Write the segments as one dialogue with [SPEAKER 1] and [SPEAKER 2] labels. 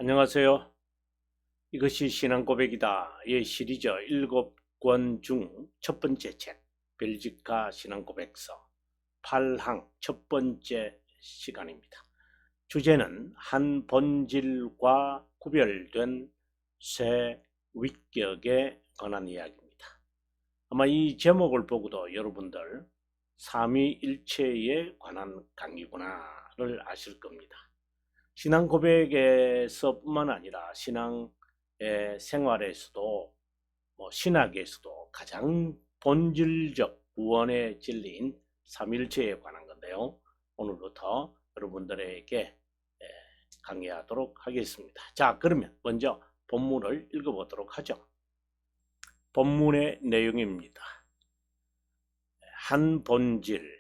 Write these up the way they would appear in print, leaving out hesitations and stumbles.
[SPEAKER 1] 안녕하세요. 이것이 신앙고백이다의 시리즈 7권 중 첫 번째 책, 벨지카 신앙고백서 8항 첫 번째 시간입니다. 주제는 한 본질과 구별된 새 위격에 관한 이야기입니다. 아마 이 제목을 보고도 여러분들 삼위일체에 관한 강의구나를 아실 겁니다. 신앙 고백에서뿐만 아니라 신앙의 생활에서도 신학에서도 가장 본질적 구원의 진리인 삼일체에 관한 건데요. 오늘부터 여러분들에게 강의하도록 하겠습니다. 자, 그러면 먼저 본문을 읽어보도록 하죠. 본문의 내용입니다. 한 본질,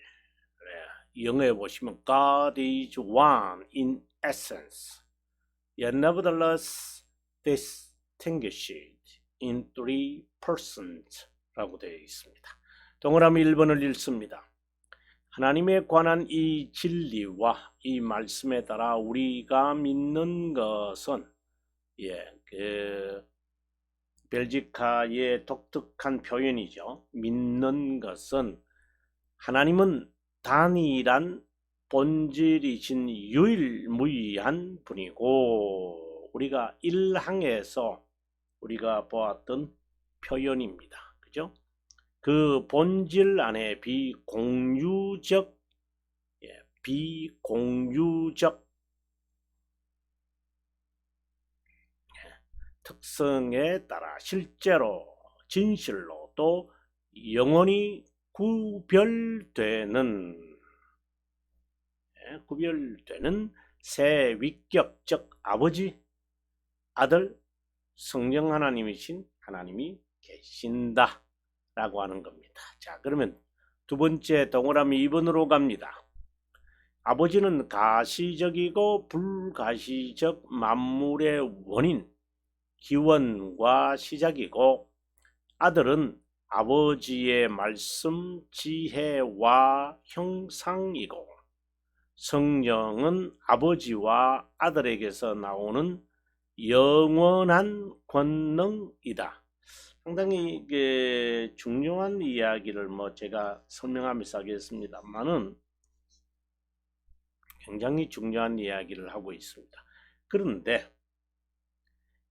[SPEAKER 1] 영어에 보시면 God is one in essence, yet nevertheless distinguished in three persons 라고 되어 있습니다. 동그라미 1번을 읽습니다. 하나님에 관한 이 진리와 이 말씀에 따라 우리가 믿는 것은 벨지카의 독특한 표현이죠. 믿는 것은 하나님은 단일한 본질이신 유일무이한 분이고, 우리가 1항에서 우리가 보았던 표현입니다. 그죠? 그 본질 안에 비공유적 특성에 따라 실제로 진실로 또 영원히 구별되는 새 위격적 아버지, 아들, 성령 하나님이신 하나님이 계신다 라고 하는 겁니다. 자, 그러면 두 번째 동그라미 2번으로 갑니다. 아버지는 가시적이고 불가시적 만물의 원인, 기원과 시작이고, 아들은 아버지의 말씀, 지혜와 형상이고, 성령은 아버지와 아들에게서 나오는 영원한 권능이다. 상당히 중요한 이야기를 제가 설명하면서 하겠습니다만은 굉장히 중요한 이야기를 하고 있습니다. 그런데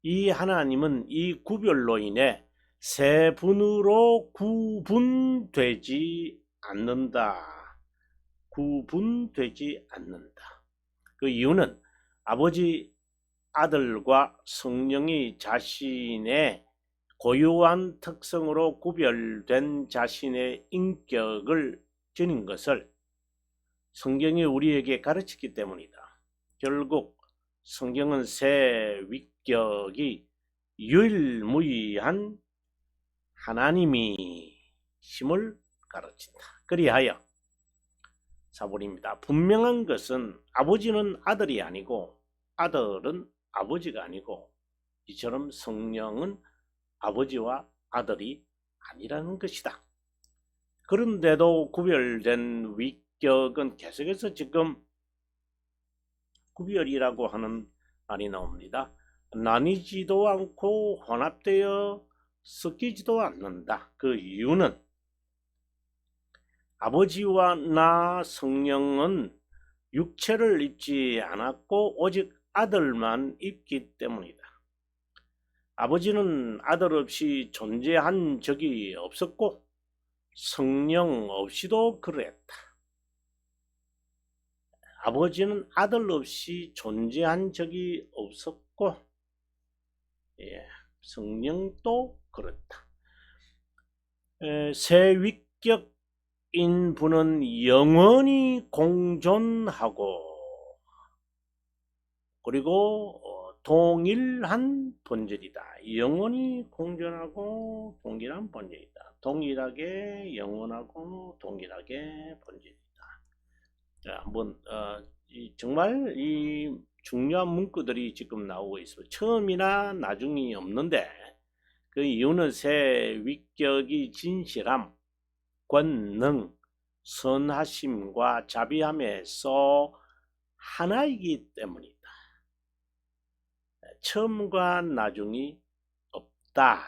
[SPEAKER 1] 이 하나님은 이 구별로 인해 세 분으로 구분되지 않는다. 그 이유는 아버지, 아들과 성령이 자신의 고유한 특성으로 구별된 자신의 인격을 지닌 것을 성경이 우리에게 가르치기 때문이다. 결국 성경은 새 위격이 유일무이한 하나님이 심을 가르친다. 그리하여 사본입니다. 분명한 것은 아버지는 아들이 아니고 아들은 아버지가 아니고, 이처럼 성령은 아버지와 아들이 아니라는 것이다. 그런데도 구별된 위격은 계속해서 지금 구별이라고 하는 말이 나옵니다. 나뉘지도 않고 혼합되어 섞이지도 않는다. 그 이유는 아버지와 나 성령은 육체를 입지 않았고 오직 아들만 입기 때문이다. 아버지는 아들 없이 존재한 적이 없었고 성령 없이도 그랬다. 아버지는 아들 없이 존재한 적이 없었고 성령도 그렇다. 새 위격인 분은 영원히 공존하고 그리고 동일한 본질이다. 영원히 공존하고 동일한 본질이다. 동일하게 영원하고 동일하게 본질이다. 자, 한번 정말 이 중요한 문구들이 지금 나오고 있습니다. 처음이나 나중이 없는데 그 이유는 새 위격이 진실함, 권능, 선하심과 자비함에서 하나이기 때문이다. 처음과 나중이 없다.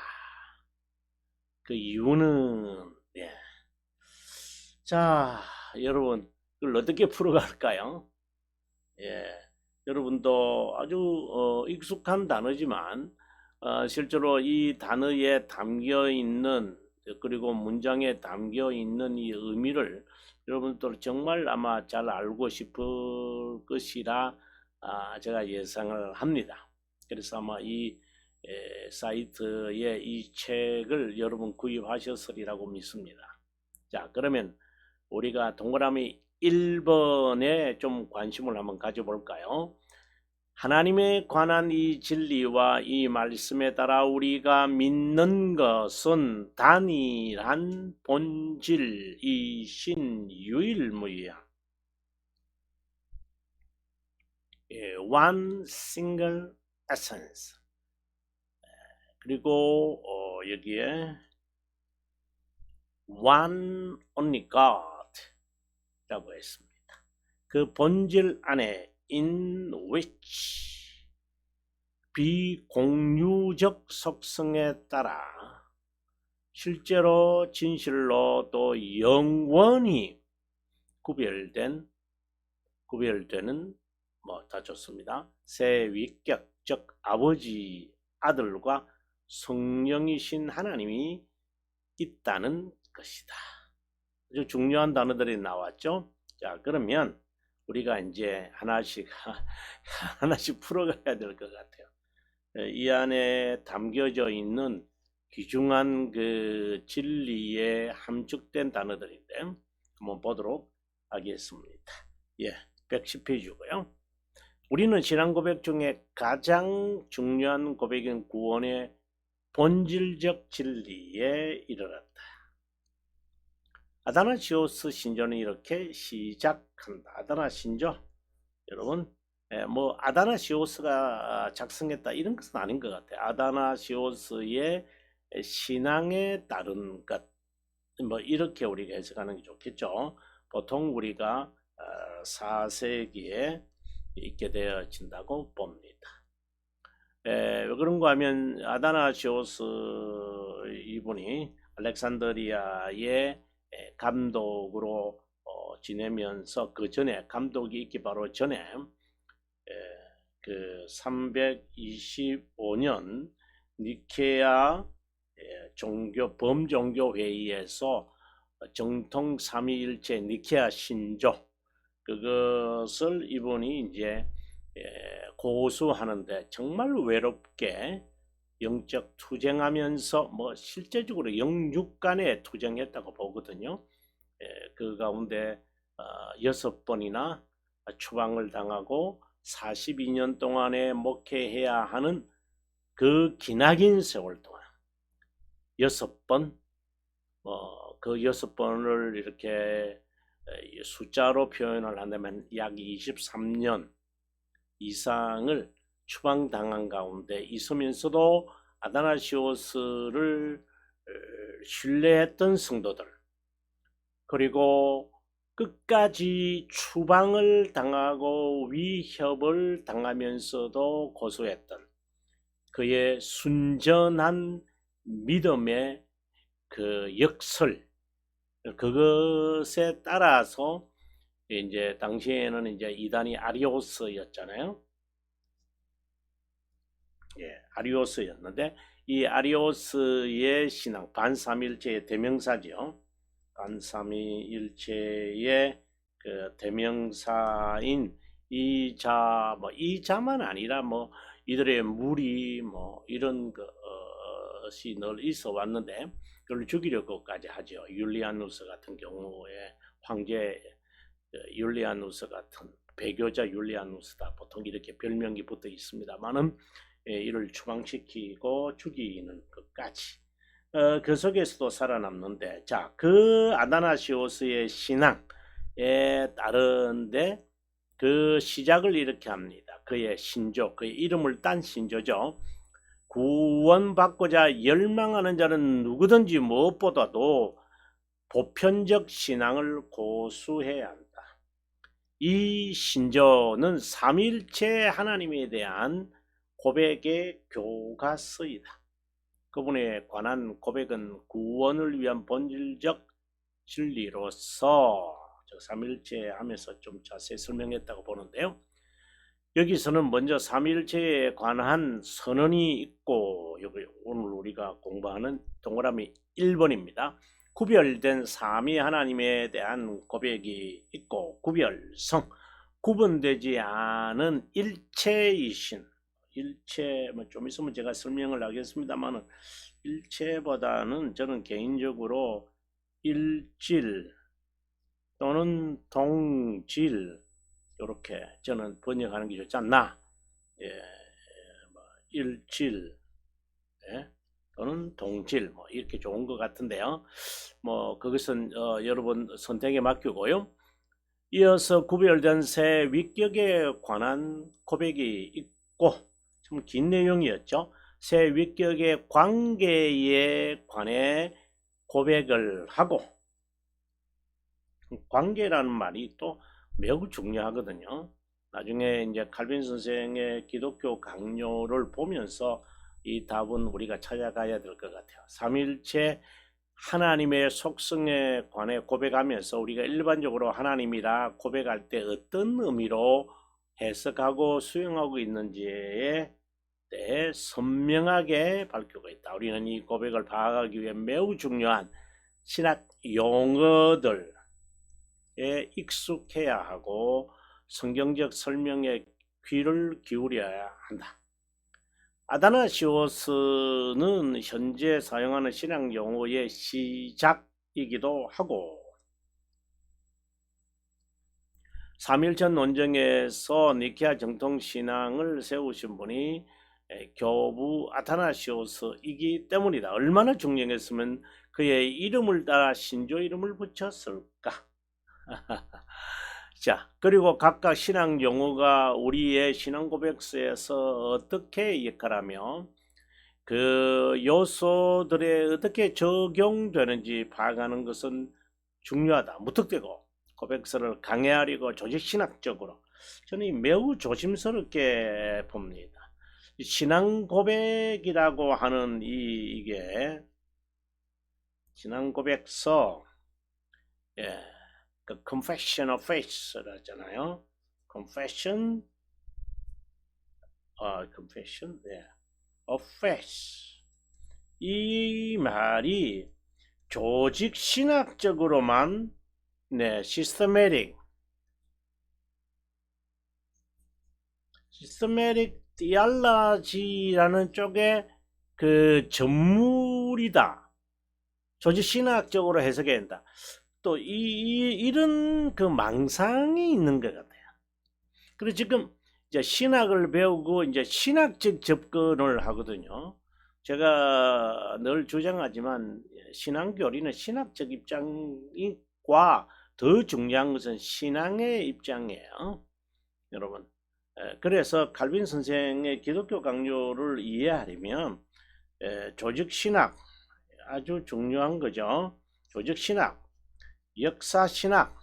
[SPEAKER 1] 그 이유는 자, 여러분 그걸 어떻게 풀어갈까요? 여러분도 아주 익숙한 단어지만 실제로 이 단어에 담겨 있는 그리고 문장에 담겨 있는 이 의미를 여러분들 정말 아마 잘 알고 싶을 것이라 제가 예상을 합니다. 그래서 아마 이 사이트에 이 책을 여러분 구입하셨으리라고 믿습니다. 자, 그러면 우리가 동그라미 1번에 좀 관심을 한번 가져볼까요? 하나님에 관한 이 진리와 이 말씀에 따라 우리가 믿는 것은 단일한 본질이신 유일무이한 one single essence. 그리고 여기에 one only God 라고 했습니다. 그 본질 안에 in which 비공유적 속성에 따라 실제로 진실로 또 영원히 구별되는 뭐 다 좋습니다. 세 위격 즉 아버지 아들과 성령이신 하나님이 있다는 것이다. 아주 중요한 단어들이 나왔죠. 자, 그러면 우리가 이제 하나씩 풀어가야 될 것 같아요. 이 안에 담겨져 있는 귀중한 그 진리에 함축된 단어들인데 한번 보도록 하겠습니다. 110페이지고요. 우리는 신앙 고백 중에 가장 중요한 고백인 구원의 본질적 진리에 이르렀다. 아다나시오스 신조는 이렇게 시작한다. 아다나신조 여러분 뭐 아다나시오스가 작성했다 이런 것은 아닌 것 같아요. 아다나시오스의 신앙에 따른 것 뭐 이렇게 우리가 해석하는 게 좋겠죠. 보통 우리가 4세기에 있게 되어진다고 봅니다. 왜 그런가 하면 아다나시오스 이분이 알렉산드리아의 감독으로 지내면서 그 전에 감독이 있기 바로 전에 그 325년 니케아 범종교 회의에서 정통 삼위일체 니케아 신조 그것을 이분이 이제 고수하는데 정말 외롭게 영적 투쟁하면서 뭐 실제적으로 영육간에 투쟁했다고 보거든요. 그 가운데 6번이나 추방을 당하고 42년 동안에 목회해야 하는 그 기나긴 세월 동안 6번 그 6번을 이렇게 숫자로 표현을 한다면 약 23년 이상을 추방당한 가운데 있으면서도 아다나시오스를 신뢰했던 성도들 그리고 끝까지 추방을 당하고 위협을 당하면서도 고수했던 그의 순전한 믿음의 그 역설 그것에 따라서 이제 당시에는 이제 이단이 아리오스였잖아요. 아리오스였는데 이 아리오스의 신앙 반삼일체의 대명사죠. 반삼위일체의 그 대명사인 이자만 아니라 뭐 이들의 무리 뭐 이런 것이 늘 있어 왔는데 그걸 죽이려고까지 하죠. 율리아누스 같은 경우에 황제 율리아누스 같은 배교자 율리아누스다 보통 이렇게 별명이 붙어 있습니다만은 이를 추방시키고 죽이는 것까지 그 속에서도 살아남는데 자, 그 아다나시오스의 신앙에 따른데 그 시작을 이렇게 합니다. 그의 신조, 그의 이름을 딴 신조죠. 구원받고자 열망하는 자는 누구든지 무엇보다도 보편적 신앙을 고수해야 한다. 이 신조는 삼일체 하나님에 대한 고백의 교가서이다. 그분에 관한 고백은 구원을 위한 본질적 진리로서 삼일체 하면서 좀 자세히 설명했다고 보는데요. 여기서는 먼저 삼일체에 관한 선언이 있고, 여기 오늘 우리가 공부하는 동그라미 1번입니다. 구별된 삼위 하나님에 대한 고백이 있고, 구별성, 구분되지 않은 일체이신, 일체 좀 있으면 제가 설명을 하겠습니다만은, 일체보다는 저는 개인적으로 일질 또는 동질, 이렇게 저는 번역하는 게 좋지 않나. 예, 일질, 예, 또는 동질, 이렇게 좋은 것 같은데요. 그것은 여러분 선택에 맡기고요. 이어서 구별된 세 위격에 관한 고백이 있고, 좀 긴 내용이었죠. 세 위격의 관계에 관해 고백을 하고, 관계라는 말이 또 매우 중요하거든요. 나중에 이제 칼빈 선생의 기독교 강요를 보면서 이 답은 우리가 찾아가야 될 것 같아요. 삼일체 하나님의 속성에 관해 고백하면서 우리가 일반적으로 하나님이라 고백할 때 어떤 의미로 해석하고 수용하고 있는지에 대해 선명하게 밝히고 있다. 우리는 이 고백을 파악하기 위해 매우 중요한 신학 용어들에 익숙해야 하고 성경적 설명에 귀를 기울여야 한다. 아다나시오스는 현재 사용하는 신앙 용어의 시작이기도 하고, 삼일천 논쟁에서 니케아 정통신앙을 세우신 분이 교부 아타나시오스이기 때문이다. 얼마나 중요했으면 그의 이름을 따라 신조 이름을 붙였을까. 자, 그리고 각각 신앙 용어가 우리의 신앙 고백서에서 어떻게 역할하며 그 요소들에 어떻게 적용되는지 파악하는 것은 중요하다. 무턱대고 고백서를 강해하려고 조직신학적으로 저는 매우 조심스럽게 봅니다. 신앙 고백이라고 하는 이게 신앙 고백서, 그 Confession of Faith라고 하잖아요. Confession of Faith. 이 말이 조직 신학적으로만 systematic theology라는 쪽에 그 전물이다. 조직 신학적으로 해석해야 된다. 또 이런 그 망상이 있는 것 같아요. 그래서 지금 이제 신학을 배우고 이제 신학적 접근을 하거든요. 제가 늘 주장하지만 신앙교리는 신학적 입장과 더 중요한 것은 신앙의 입장이에요. 여러분. 그래서 칼빈 선생의 기독교 강요를 이해하려면 조직신학 아주 중요한 거죠. 조직신학, 역사신학,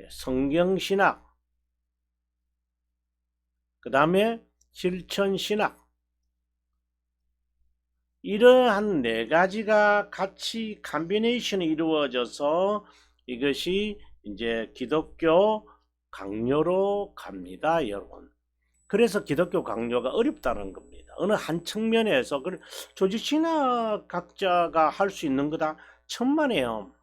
[SPEAKER 1] 성경신학, 그 다음에 실천신학, 이러한 네 가지가 같이 컴비네이션이 이루어져서 이것이 이제 기독교 강요로 갑니다, 여러분. 그래서 기독교 강요가 어렵다는 겁니다. 어느 한 측면에서 조직신학 각자가 할 수 있는 거다 천만에요.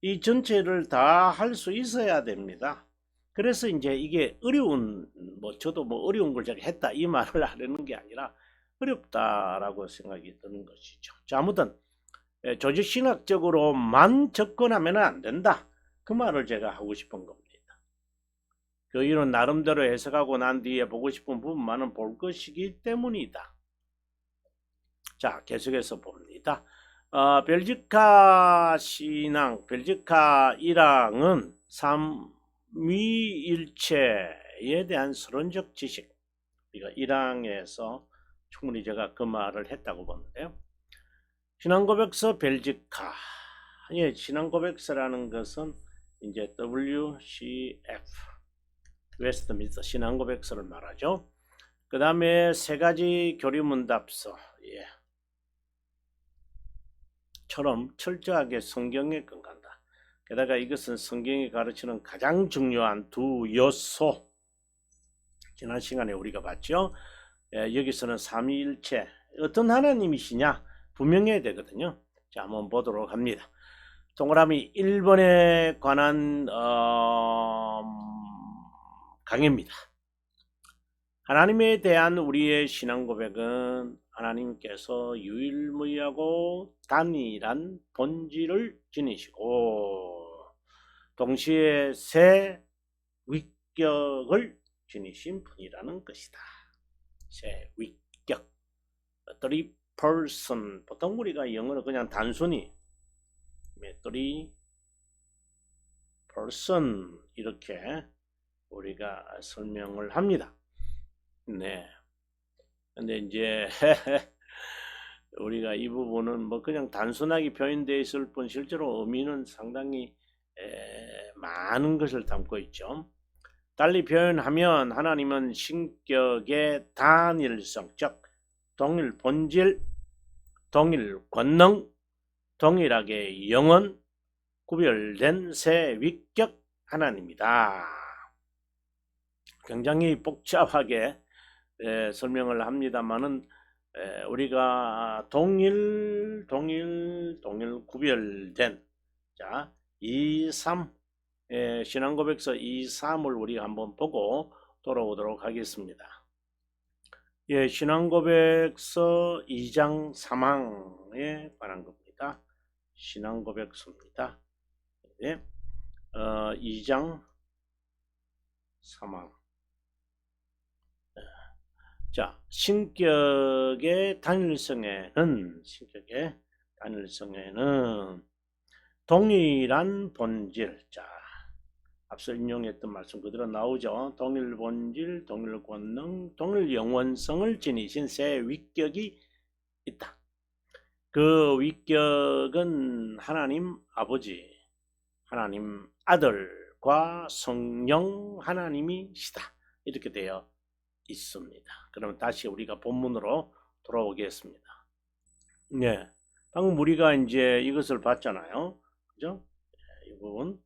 [SPEAKER 1] 이 전체를 다 할 수 있어야 됩니다. 그래서 이제 이게 어려운, 저도 어려운 걸 제가 했다 이 말을 하려는 게 아니라 어렵다라고 생각이 드는 것이죠. 자, 아무튼 조직신학적으로만 접근하면 안 된다. 그 말을 제가 하고 싶은 겁니다. 교인은 나름대로 해석하고 난 뒤에 보고 싶은 부분만은 볼 것이기 때문이다. 자, 계속해서 봅니다. 벨지카 신앙, 벨지카 일항은 삼위일체에 대한 서론적 지식, 우리가 일항에서 충분히 제가 그 말을 했다고 보는데요. 신앙고백서 벨지카, 신앙고백서라는 것은 이제 WCF, 웨스트민스터 신앙고백서를 말하죠. 그 다음에 세 가지 교리문답서 처럼 철저하게 성경에 근거한다. 게다가 이것은 성경이 가르치는 가장 중요한 두 요소. 지난 시간에 우리가 봤죠. 여기서는 삼위일체 어떤 하나님이시냐 분명해야 되거든요. 자, 한번 보도록 합니다. 동그라미 1번에 관한 강의입니다. 하나님에 대한 우리의 신앙 고백은 하나님께서 유일무이하고 단일한 본질을 지니시고 동시에 세 위격을 지니신 분이라는 것이다. 세 위격, three person. 보통 우리가 영어로 그냥 단순히 three person 이렇게 우리가 설명을 합니다. 네. 근데 이제 우리가 이 부분은 뭐 그냥 단순하게 표현되어 있을 뿐 실제로 의미는 상당히 많은 것을 담고 있죠. 달리 표현하면 하나님은 신격의 단일성, 즉 동일 본질, 동일 권능, 동일하게 영원, 구별된 세 위격 하나님이다. 굉장히 복잡하게 설명을 합니다만은 우리가 동일 구별된 자 2, 3 신앙고백서 2, 3을 우리가 한번 보고 돌아오도록 하겠습니다. 신앙고백서 2장 3항에 관한 겁니다. 신앙고백서입니다. 2장 3항. 자, 신격의 단일성에는 동일한 본질. 자, 앞서 인용했던 말씀 그대로 나오죠. 동일 본질, 동일 권능, 동일 영원성을 지니신 세 위격이 있다. 그 위격은 하나님 아버지, 하나님 아들과 성령 하나님이시다. 이렇게 되어 있습니다. 그러면 다시 우리가 본문으로 돌아오겠습니다. 네, 방금 우리가 이제 이것을 봤잖아요. 그죠? 이 부분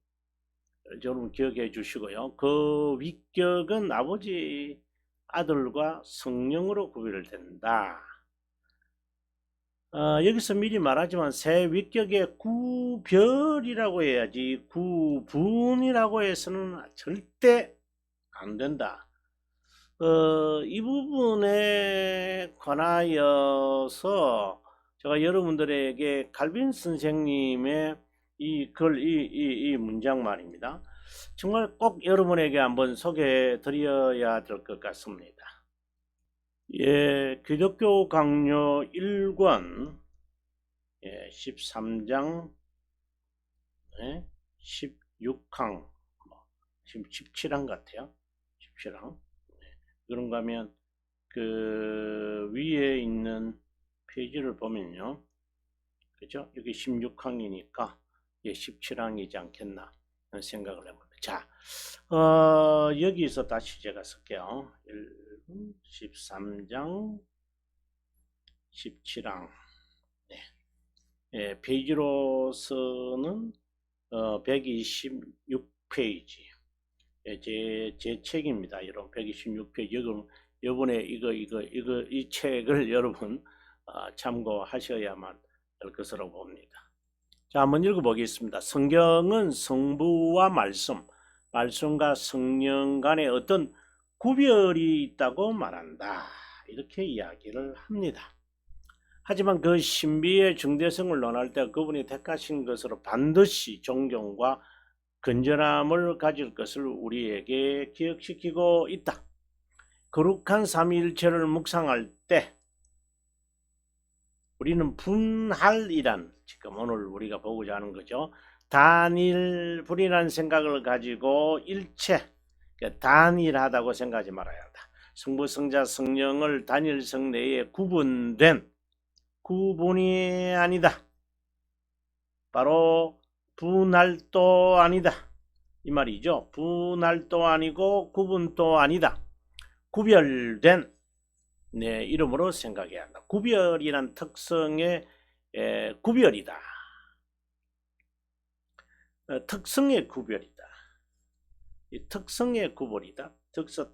[SPEAKER 1] 여러분 기억해 주시고요. 그 위격은 아버지, 아들과 성령으로 구별된다. 여기서 미리 말하지만 세 위격의 구별이라고 해야지 구분이라고 해서는 절대 안 된다. 이 부분에 관하여서 제가 여러분들에게 칼빈 선생님의 이 문장 말입니다. 정말 꼭 여러분에게 한번 소개해 드려야 될 것 같습니다. 기독교 강요 1권 13장 16항 17항 같아요. 17항. 그런가 하면 그 위에 있는 페이지를 보면요. 그죠? 여기 16항이니까 17항이지 않겠나 하는 생각을 해봅니다. 자, 여기서 다시 제가 쓸게요. 13장 17항. 페이지로서는 126페이지. 제 책입니다. 여러분 126페이지. 요번에 이 책을 여러분 참고하셔야만 될 것으로 봅니다. 자, 한번 읽어보겠습니다. 성경은 성부와 말씀과 성령 간에 어떤 구별이 있다고 말한다. 이렇게 이야기를 합니다. 하지만 그 신비의 중대성을 논할 때 그분이 택하신 것으로 반드시 존경과 건전함을 가질 것을 우리에게 기억시키고 있다. 거룩한 삼위일체를 묵상할 때 우리는 분할이란 지금 오늘 우리가 보고자 하는 거죠. 단일분이라는 생각을 가지고 일체, 단일하다고 생각하지 말아야 한다. 성부, 성자, 성령을 단일성 내에 구분된 구분이 아니다. 바로 분할도 아니다. 이 말이죠. 분할도 아니고 구분도 아니다. 구별된 이름으로 생각해야 한다. 구별이란 특성의 구별이다. 특성의 구별이다. 이 특성의 구별이다.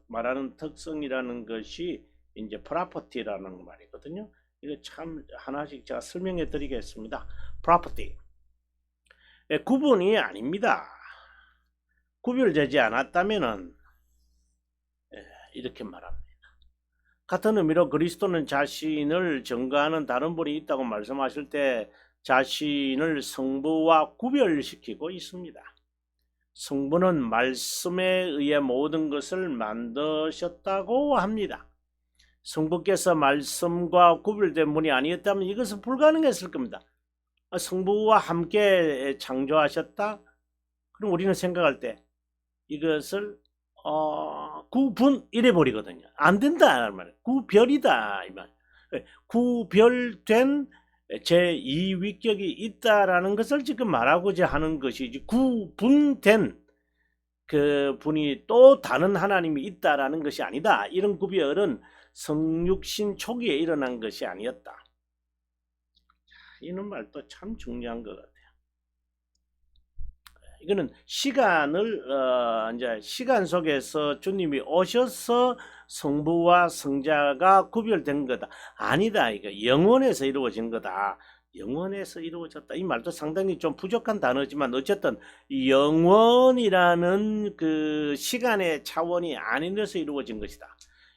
[SPEAKER 1] 말하는 특성이라는 것이 이제 property라는 말이거든요. 이거 참 하나씩 제가 설명해 드리겠습니다. property. 구분이 아닙니다. 구별되지 않았다면은 이렇게 말합니다. 같은 의미로 그리스도는 자신을 증거하는 다른 분이 있다고 말씀하실 때 자신을 성부와 구별시키고 있습니다. 성부는 말씀에 의해 모든 것을 만드셨다고 합니다. 성부께서 말씀과 구별된 분이 아니었다면 이것은 불가능했을 겁니다. 성부와 함께 창조하셨다? 그럼 우리는 생각할 때 이것을 구분 이래 버리거든요. 안 된다 말이에요. 구별이다 이 말. 구별된 제2위격이 있다라는 것을 지금 말하고자 하는 것이지, 구분된 그 분이 또 다른 하나님이 있다라는 것이 아니다. 이런 구별은 성육신 초기에 일어난 것이 아니었다. 이런 말도 참 중요한 것 같아요. 이거는 시간을 이제 시간 속에서 주님이 오셔서 성부와 성자가 구별된 거다. 아니다. 이거 영원에서 이루어진 거다. 영원에서 이루어졌다. 이 말도 상당히 좀 부족한 단어지만 어쨌든 영원이라는 그 시간의 차원이 아닌 데서 이루어진 것이다.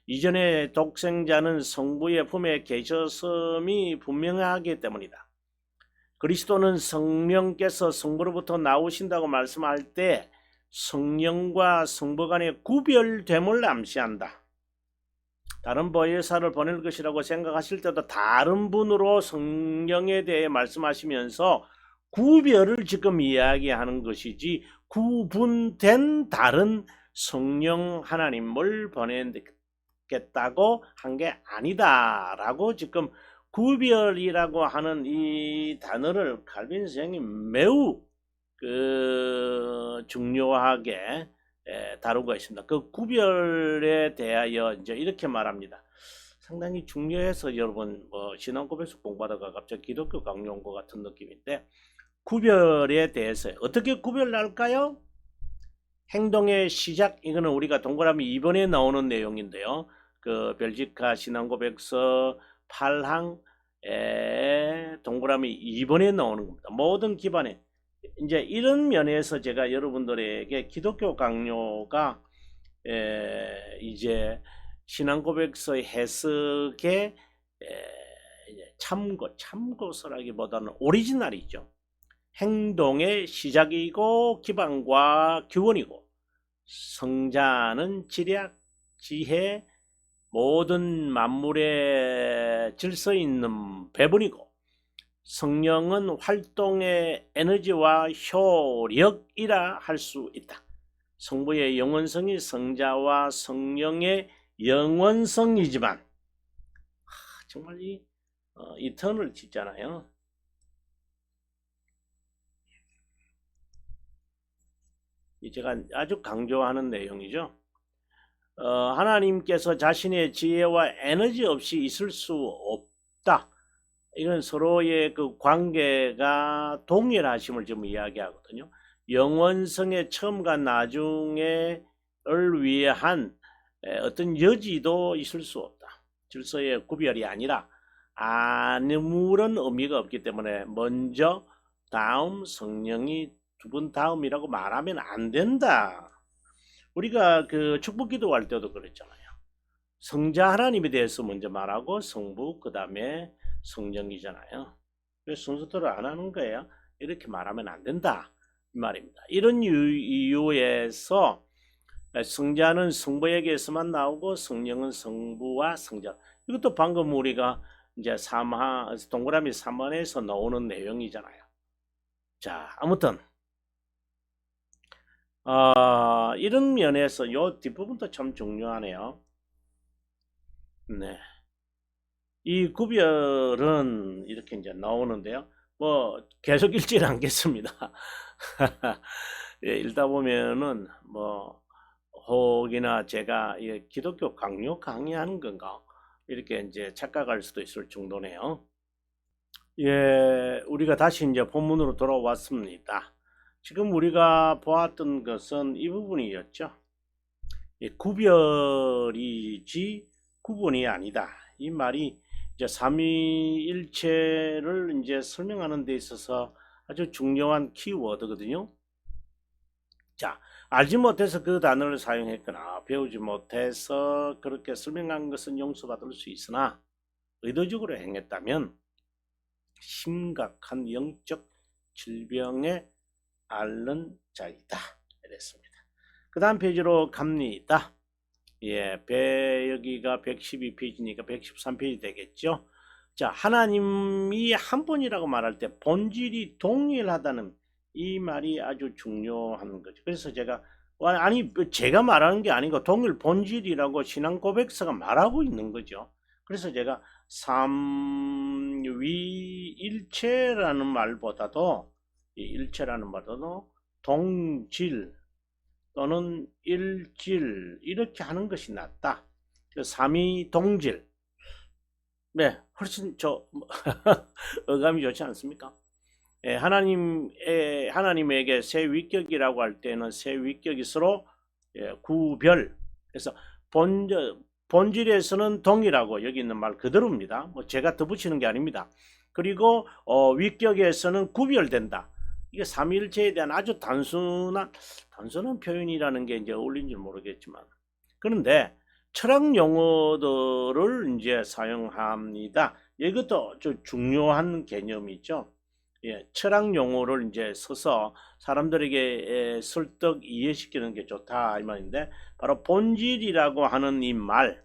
[SPEAKER 1] 이전에 독생자는 성부의 품에 계셨음이 분명하기 때문이다. 그리스도는 성령께서 성부로부터 나오신다고 말씀할 때 성령과 성부 간의 구별됨을 암시한다. 다른 보혜사를 보낼 것이라고 생각하실 때도 다른 분으로 성령에 대해 말씀하시면서 구별을 지금 이야기하는 것이지 구분된 다른 성령 하나님을 보내겠다고 한 게 아니다라고 지금 구별이라고 하는 이 단어를 칼빈 선생이 매우 중요하게 다루고 있습니다. 그 구별에 대하여 이제 이렇게 말합니다. 상당히 중요해서 여러분 신앙고백에서 공부하다가 갑자기 기독교 강요 온 것 같은 느낌인데, 구별에 대해서 어떻게 구별할까요? 행동의 시작, 이거는 우리가 동그라미 2번에 나오는 내용인데요. 그 벨지카 신앙고백서 8항 동그라미 2번에 나오는 겁니다. 모든 기반에 이제 이런 면에서 제가 여러분들에게 기독교 강요가 이제 신앙고백서의 해석의 참고서라기보다는 오리지널이죠. 행동의 시작이고 기반과 규원이고, 성자는 지략, 지혜, 모든 만물의 질서 있는 배분이고, 성령은 활동의 에너지와 효력이라 할 수 있다. 성부의 영원성이 성자와 성령의 영원성이지만 정말 이 턴을 짓잖아요. 제가 아주 강조하는 내용이죠. 하나님께서 자신의 지혜와 에너지 없이 있을 수 없다. 이건 서로의 그 관계가 동일하심을 좀 이야기하거든요. 영원성의 처음과 나중에를 위한 어떤 여지도 있을 수 없다. 질서의 구별이 아니라 아무런 의미가 없기 때문에 먼저, 다음, 성령이 두 분 다음이라고 말하면 안 된다. 우리가 그 축복 기도할 때도 그랬잖아요. 성자 하나님에 대해서 먼저 말하고 성부, 그 다음에 성령이잖아요. 왜 순서대로 안 하는 거예요? 이렇게 말하면 안 된다 이 말입니다. 이런 이유에서 성자는 성부에게서만 나오고 성령은 성부와 성자. 이것도 방금 우리가 이제 동그라미 3번에서 나오는 내용이잖아요. 자, 아무튼 이런 면에서 요 뒷부분도 참 중요하네요. 네. 이 구별은 이렇게 이제 나오는데요. 뭐 계속 읽지는 않겠습니다. 예, 읽다 보면은 뭐 혹이나 제가 예, 기독교 강요 강의하는 건가 이렇게 이제 착각할 수도 있을 정도네요. 예, 우리가 다시 이제 본문으로 돌아왔습니다. 지금 우리가 보았던 것은 이 부분이었죠. 예, 구별이지 구분이 아니다. 이 말이 이제 삼위일체를 이제 설명하는 데 있어서 아주 중요한 키워드거든요. 자, 알지 못해서 그 단어를 사용했거나 배우지 못해서 그렇게 설명한 것은 용서받을 수 있으나 의도적으로 행했다면 심각한 영적 질병에 앓는 자이다. 이랬습니다. 그 다음 페이지로 갑니다. 예, 여기가 112페이지니까 113페이지 되겠죠. 자, 하나님이 한 분이라고 말할 때 본질이 동일하다는 이 말이 아주 중요한 거죠. 그래서 제가 아니 제가 말하는 게 아니고 동일 본질이라고 신앙 고백서가 말하고 있는 거죠. 그래서 제가 삼위일체라는 말보다도 동질 또는 일질 이렇게 하는 것이 낫다. 삼위동질. 네, 훨씬 어감이 좋지 않습니까? 예, 하나님에게 새 위격이라고 할 때는 새 위격이 서로 예, 구별. 그래서 본질에서는 동일하고 여기 있는 말 그대로입니다. 뭐 제가 덧붙이는 게 아닙니다. 그리고 위격에서는 구별된다. 이게 삼위일체에 대한 아주 단순한 표현이라는 게 이제 어울린지 모르겠지만 그런데 철학 용어들을 이제 사용합니다. 이것도 좀 중요한 개념이죠. 예, 철학 용어를 이제 써서 사람들에게 설득 이해시키는 게 좋다 이 말인데 바로 본질이라고 하는 이 말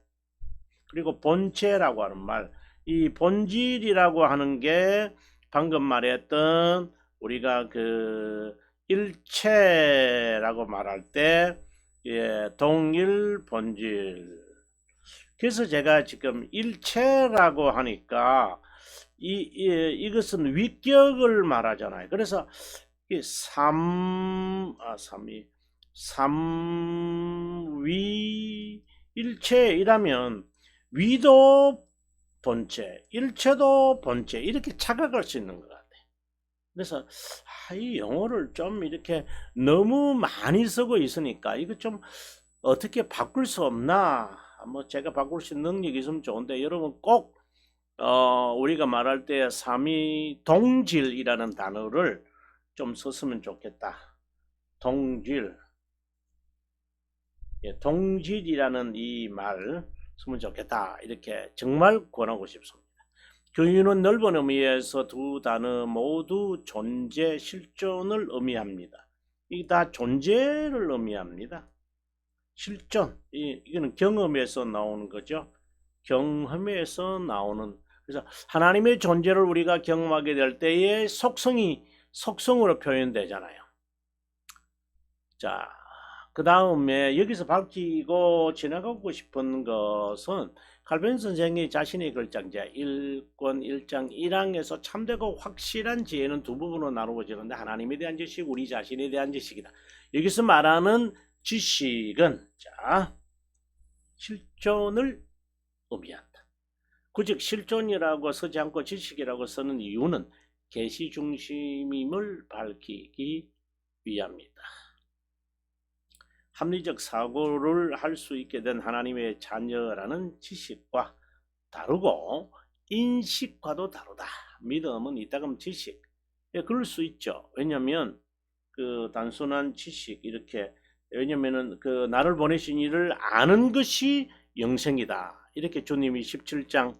[SPEAKER 1] 그리고 본체라고 하는 말 이 본질이라고 하는 게 방금 말했던 우리가 그 일체라고 말할 때 예, 동일 본질 그래서 제가 지금 일체라고 하니까 이것은 위격을 말하잖아요. 그래서 삼위 일체이라면 위도 본체, 일체도 본체 이렇게 착각할 수 있는 것 같아요. 그래서 이 영어를 좀 이렇게 너무 많이 쓰고 있으니까 이거 좀 어떻게 바꿀 수 없나? 뭐 제가 바꿀 수 있는 능력이 있으면 좋은데 여러분 꼭 우리가 말할 때 삼위동질이라는 단어를 좀 썼으면 좋겠다. 동질, 예, 동질이라는 이 말 쓰면 좋겠다. 이렇게 정말 권하고 싶습니다. 교유는 넓은 의미에서 두 단어 모두 존재, 실존을 의미합니다. 이게 다 존재를 의미합니다. 실존, 이거는 경험에서 나오는 거죠. 경험에서 나오는 그래서 하나님의 존재를 우리가 경험하게 될 때의 속성으로 표현되잖아요. 자, 그 다음에 여기서 밝히고 지나가고 싶은 것은 칼빈 선생이 자신의 글장제 1권 1장 1항에서 참되고 확실한 지혜는 두 부분으로 나누어지는데 하나님에 대한 지식, 우리 자신에 대한 지식이다. 여기서 말하는 지식은 자 실존을 의미한다. 굳이 실존이라고 쓰지 않고 지식이라고 쓰는 이유는 계시 중심임을 밝히기 위함이다. 합리적 사고를 할 수 있게 된 하나님의 자녀라는 지식과 다르고 인식과도 다르다. 믿음은 이따금 지식. 예, 그럴 수 있죠. 왜냐하면 그 단순한 지식 이렇게 왜냐면은 그 나를 보내신 이를 아는 것이 영생이다. 이렇게 주님이 17장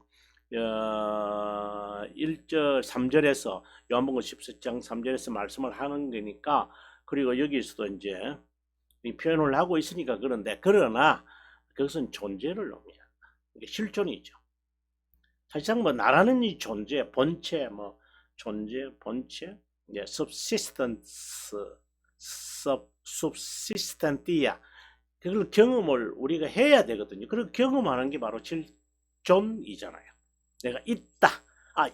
[SPEAKER 1] 1절 3절에서 요한복음 14장 3절에서 말씀을 하는 거니까 그리고 여기서도 이제 이 표현을 하고 있으니까 그런데 그러나 그것은 존재를 의미한다. 이게 실존이죠. 사실상 뭐 나라는 이 존재, 본체, 뭐 존재, 본체, 예, subsistentia 그걸 경험을 우리가 해야 되거든요. 그걸 경험하는 게 바로 실존이잖아요. 내가 있다,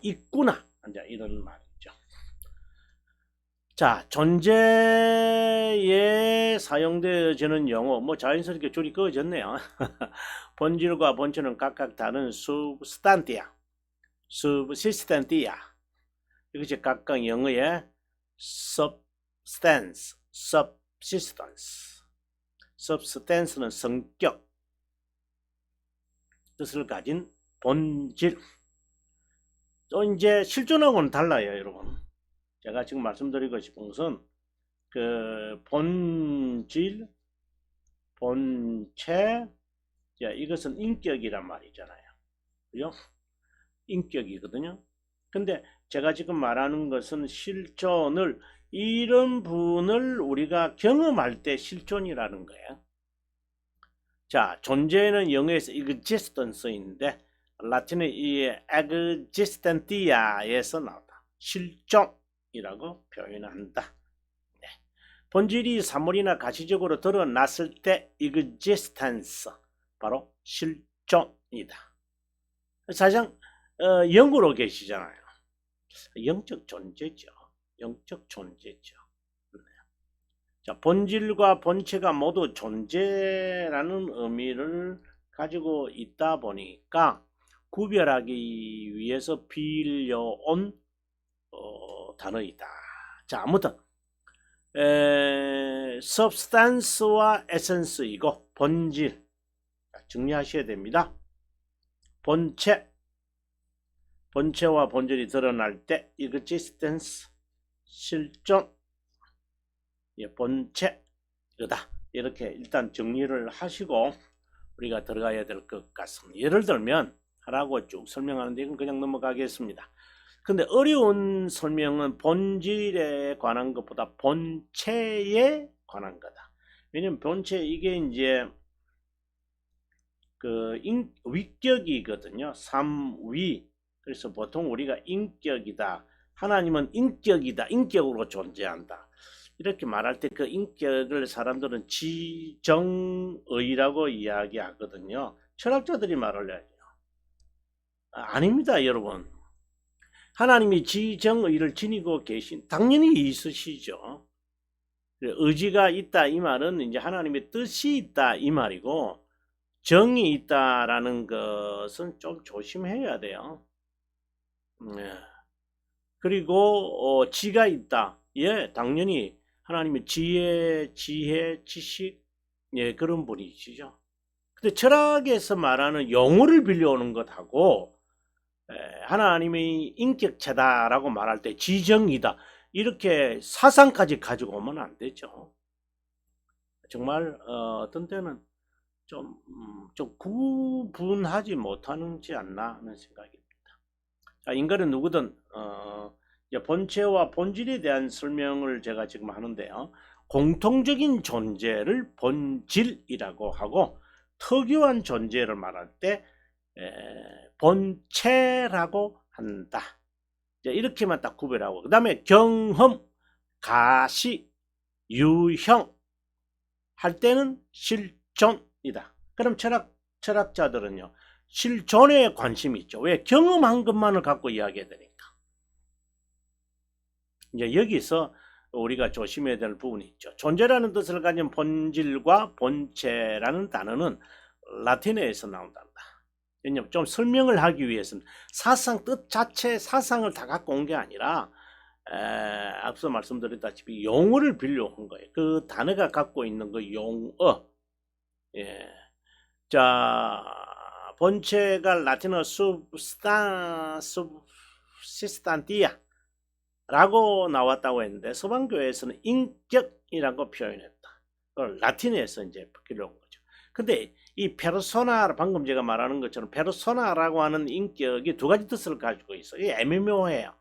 [SPEAKER 1] 있구나, 이제 이런 말이죠. 자, 존재에 사용되어지는 용어, 뭐 자연스럽게 줄이 그어졌네요. 본질과 본체는 각각 다른 substantia, subsistentia. 이것이 각각 영어의 substance, subsistence. substance는 성격, 뜻을 가진 본질. 또 이제 실존하고는 달라요, 여러분. 제가 지금 말씀드리고 싶은 것은 그 본질, 본체, 이것은 인격이란 말이잖아요. 그죠? 인격이거든요. 근데 제가 지금 말하는 것은 실존을, 이런 부분을 우리가 경험할 때 실존이라는 거예요. 자, 존재는 영어에서 existence인데 라틴의 이 existentia에서 나왔다. 실존이라고 표현한다. 네. 본질이 사물이나 가시적으로 드러났을 때 existence, 바로 실존이다. 사실상 영으로 계시잖아요. 영적 존재죠. 영적 존재죠. 자, 본질과 본체가 모두 존재라는 의미를 가지고 있다 보니까 구별하기 위해서 빌려온 단어이다. 자, 아무튼 substance와 essence이고 본질, 정리하셔야 됩니다. 본체와 본질이 드러날 때 existence, 실존, 본체, 이거다. 이렇게 일단 정리를 하시고 우리가 들어가야 될 것 같습니다. 예를 들면 하라고 쭉 설명하는데 이건 그냥 넘어가겠습니다. 근데 어려운 설명은 본질에 관한 것보다 본체에 관한 거다. 왜냐면 본체, 이게 이제 그 위격이거든요. 삼위. 그래서 보통 우리가 인격이다, 하나님은 인격이다, 인격으로 존재한다, 이렇게 말할 때 그 인격을 사람들은 지정의라고 이야기하거든요. 철학자들이 말을 해요. 아닙니다, 여러분. 하나님이 지정의를 지니고 계신, 당연히 있으시죠. 의지가 있다 이 말은 이제 하나님의 뜻이 있다 이 말이고, 정이 있다라는 것은 좀 조심해야 돼요. 그리고 지가 있다. 예, 당연히 하나님의 지혜, 지식, 예, 그런 분이시죠. 근데 철학에서 말하는 용어를 빌려오는 것하고 하나님의 인격체다라고 말할 때 지정이다, 이렇게 사상까지 가지고 오면 안 되죠. 정말 어떤 때는 좀 구분하지 못하는지 않나 하는 생각입니다. 자, 인간은 누구든 본체와 본질에 대한 설명을 제가 지금 하는데요. 공통적인 존재를 본질이라고 하고 특유한 존재를 말할 때 본체라고 한다. 이렇게만 딱 구별하고, 그 다음에 경험, 가시, 유형 할 때는 실존이다. 그럼 철학자들은요, 실존에 관심이 있죠. 왜? 경험한 것만을 갖고 이야기해야 되니까. 이제 여기서 우리가 조심해야 될 부분이 있죠. 존재라는 뜻을 가진 본질과 본체라는 단어는 라틴어에서 나온단다. 왜냐면 좀 설명을 하기 위해서는 사상 뜻 자체, 사상을 다 갖고 온 게 아니라 앞서 말씀드렸다시피 용어를 빌려온 거예요. 그 단어가 갖고 있는 그 용어. 예. 자, 본체가 라틴어 subsistantia 라고 나왔다고 했는데 서방교회에서는 인격이라고 표현했다. 그걸 라틴어에서 이제 빌려온 거죠. 근데 이 페르소나, 방금 제가 말하는 것처럼 페르소나라고 하는 인격이 두 가지 뜻을 가지고 있어요. 이게 애매모호해요.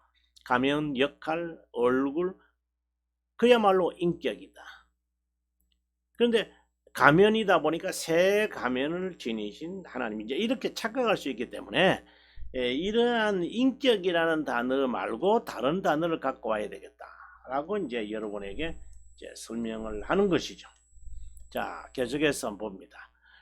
[SPEAKER 1] 가면, 역할, 얼굴, 그야말로 인격이다. 그런데 가면이다 보니까 새 가면을 지니신 하나님, 이제 이렇게 착각할 수 있기 때문에 이러한 인격이라는 단어 말고 다른 단어를 갖고 와야 되겠다라고 이제 여러분에게 이제 설명을 하는 것이죠. 자, 계속해서 봅니다.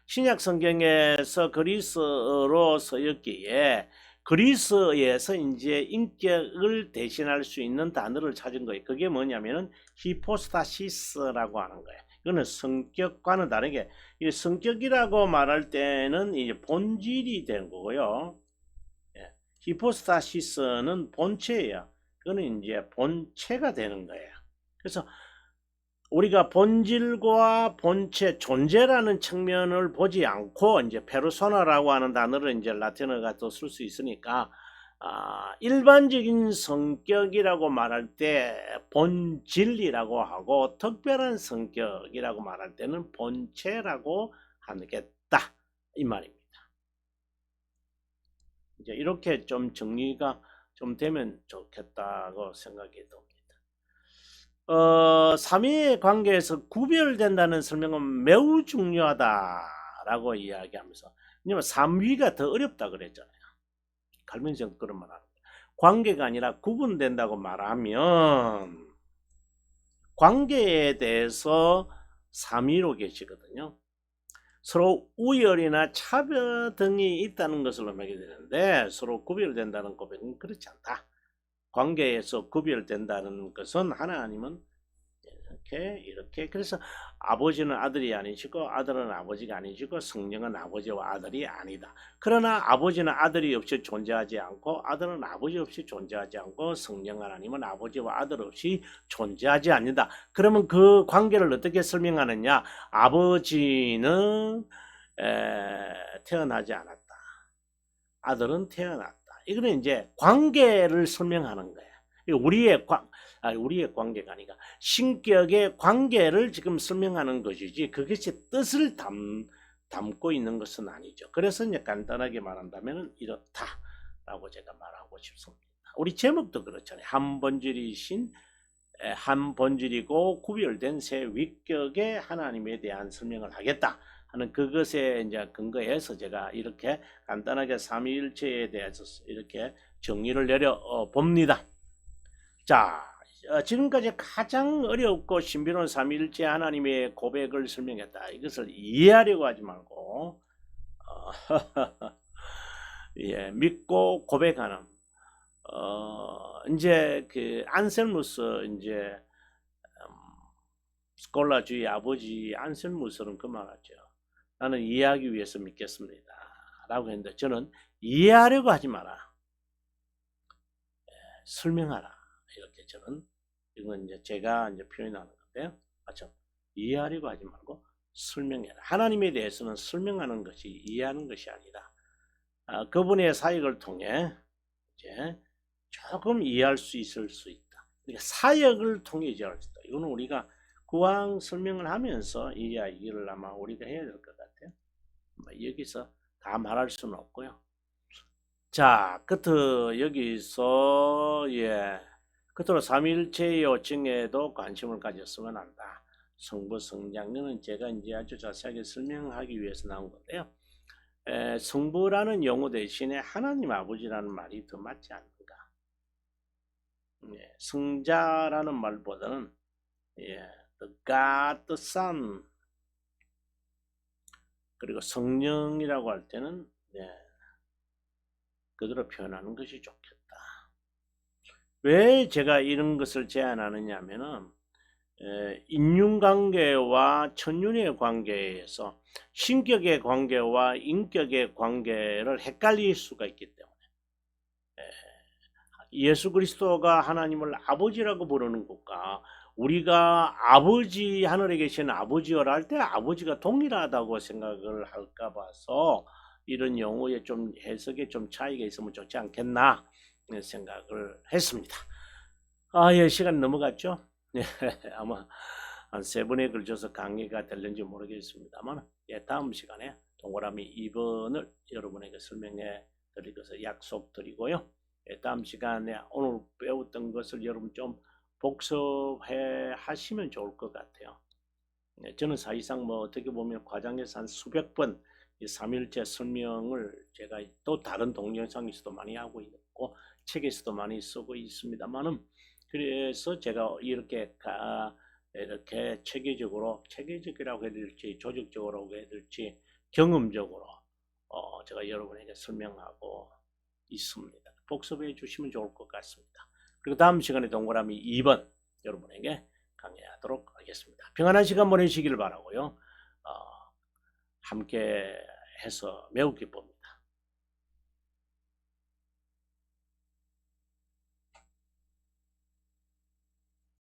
[SPEAKER 1] 신약 성경에서 그리스어로 쓰였기에 그리스에서 이제 인격을 대신할 수 있는 단어를 찾은 거예요. 그게 뭐냐면은 히포스타시스라고 하는 거예요. 이거는 성격과는 다르게, 이 성격이라고 말할 때는 이제 본질이 되는 거고요. 예. 히포스타시스는 본체예요. 그거는 이제 본체가 되는 거예요. 그래서 우리가 본질과 본체, 존재라는 측면을 보지 않고 이제 페르소나라고 하는 단어를 이제 라틴어가 또 쓸 수 있으니까, 일반적인 성격이라고 말할 때 본질이라고 하고, 특별한 성격이라고 말할 때는 본체라고 하겠다 이 말입니다. 이제 이렇게 좀 정리가 좀 되면 좋겠다고 생각이 듭니다. 삼위의 관계에서 구별된다는 설명은 매우 중요하다라고 이야기하면서, 왜냐면 삼위가 더 어렵다 그랬잖아요. 갈면성 그런 말 합니다. 관계가 아니라 구분된다고 말하면 관계에 대해서 삼위로 계시거든요. 서로 우열이나 차별 등이 있다는 것을 의미하게 되는데, 서로 구별된다는 고백은 그렇지 않다. 관계에서 구별된다는 것은 하나님은 이렇게 그래서 아버지는 아들이 아니시고 아들은 아버지가 아니시고 성령은 아버지와 아들이 아니다. 그러나 아버지는 아들이 없이 존재하지 않고 아들은 아버지 없이 존재하지 않고 성령 하나님은 아버지와 아들 없이 존재하지 않는다. 그러면 그 관계를 어떻게 설명하느냐? 아버지는 태어나지 않았다. 아들은 태어났다. 이거는 이제 관계를 설명하는 거예요. 우리의 관계가 아니라 신격의 관계를 지금 설명하는 것이지, 그것이 뜻을 담고 있는 것은 아니죠. 그래서 이제 간단하게 말한다면 이렇다라고 제가 말하고 싶습니다. 우리 제목도 그렇잖아요. 한 본질이신, 한 본질이고 구별된 세 위격의 하나님에 대한 설명을 하겠다 하는 그것에 이제 근거해서 제가 이렇게 간단하게 삼위일체에 대해서 이렇게 정리를 내려 봅니다. 자, 지금까지 가장 어렵고 신비로운 삼위일체 하나님의 고백을 설명했다. 이것을 이해하려고 하지 말고 예, 믿고 고백하는, 이제 그 안셀무스 이제 스콜라주의 아버지 안셀무스는 그 말하죠. 나는 이해하기 위해서 믿겠습니다 라고 했는데, 저는 이해하려고 하지 마라, 설명하라, 이렇게 저는, 이건 이제 제가 이제 표현하는 건데요. 맞죠? 이해하려고 하지 말고 설명해라. 하나님에 대해서는 설명하는 것이 이해하는 것이 아니라, 그분의 사역을 통해 이제 조금 이해할 수 있을 수 있다. 그러니까 사역을 통해 이해할 수 있다. 이거는 우리가 구황 설명을 하면서 이 이야기를 아마 우리가 해야 될 것 같아요. 여기서 다 말할 수는 없고요. 자, 끝으로 여기서 끝으로 삼위일체의 요청에도 관심을 가졌으면 한다. 성부 성장론은 제가 이제 아주 자세하게 설명하기 위해서 나온 건데요. 성부라는 용어 대신에 하나님 아버지라는 말이 더 맞지 않는가? 성자라는 말보다는 the God the Son, 그리고 성령이라고 할 때는 그대로 표현하는 것이 좋겠다. 왜 제가 이런 것을 제안하느냐 하면은, 인륜관계와 천륜의 관계에서 신격의 관계와 인격의 관계를 헷갈릴 수가 있기 때문에, 예수 그리스도가 하나님을 아버지라고 부르는 것과 우리가 아버지, 하늘에 계신 아버지라 할 때 아버지가 동일하다고 생각을 할까 봐서 이런 용어의 좀 해석에 좀 차이가 있으면 좋지 않겠나 생각을 했습니다. 예, 시간 넘어갔죠? 아마 한 3번에 걸쳐서 강의가 될는지 모르겠습니다만, 다음 시간에 동그라미 2번을 여러분에게 설명해 드릴 것을 약속드리고요. 다음 시간에 오늘 배웠던 것을 여러분 좀 복습해 하시면 좋을 것 같아요. 저는 사실상 뭐 어떻게 보면 과정에서 한 수백 번 이 삼일체 설명을 제가 또 다른 동영상에서도 많이 하고 있고 책에서도 많이 쓰고 있습니다만은, 그래서 제가 이렇게 체계적이라고 해야 될지 조직적으로 해야 될지 경험적으로 제가 여러분에게 설명하고 있습니다. 복습해 주시면 좋을 것 같습니다. 그리고 다음 시간에 동그라미 2번 여러분에게 강의하도록 하겠습니다. 평안한 시간 보내시길 바라고요. 함께 해서 매우 기쁩니다.